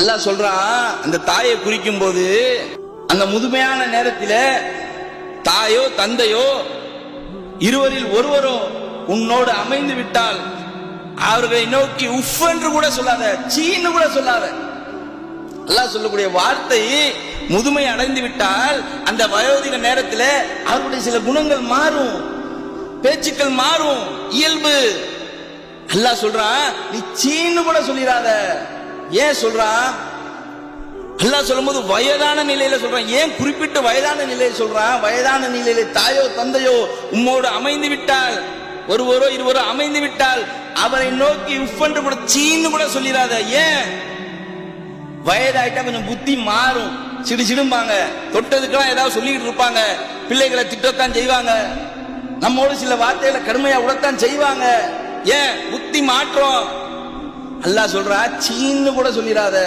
அல்லாஹ் சொல்றான், அந்த தாயை குறிக்கும் போது அந்த முதுமையான நேரத்தில் தாயோ தந்தையோ இருவரில் ஒருவரோ உன்னோடு அமைந்து விட்டால் அவர்களை நோக்கி உஃப் என்று கூட சொல்லாத, சீன்னு கூட சொல்லாத. அல்லாஹ் சொல்லக்கூடிய வார்த்தை, முதுமை அடைந்து விட்டால் அந்த வயோதிக நேரத்தில் அவருடைய சில குணங்கள் மாறும், பேச்சுக்கள் மாறும், இயல்பு. அல்லாஹ் சொல்றான், நீ சீன்னு கூட சொல்லிடாத. ஏன் சொல்றான்? அல்லாஹ் சொல்லும்போது வயதான நிலையில சொல்றான். ஏன் குறிப்பிட்ட வயதான நிலையில சொல்றான்? வயதான நிலையில தாயோ தந்தையோ உம்மோடு அமைந்து விட்டால், ஒருவரோ இருவரோ அமைந்து விட்டால் அவரை நோக்கி உஃப் என்று கூட சீன்னு கூட சொல்லிடாத. ஏன்? வயதாயிட்டா கொஞ்சம் புத்தி மாறும், சிடுபாங்க, தொட்டதுக்கெல்லாம் ஏதாவது சொல்லிக்கிட்டு இருப்பாங்க, பிள்ளைகளை திட்டத்தான் செய்வாங்க, நம்மோடு சில வார்த்தைகளை கடுமையா உடத்தான் செய்வாங்க. ஏன்? புத்தி மாற்றம். அல்லாஹ் சொல்றா, சீன்னு கூட சொல்லிடாத.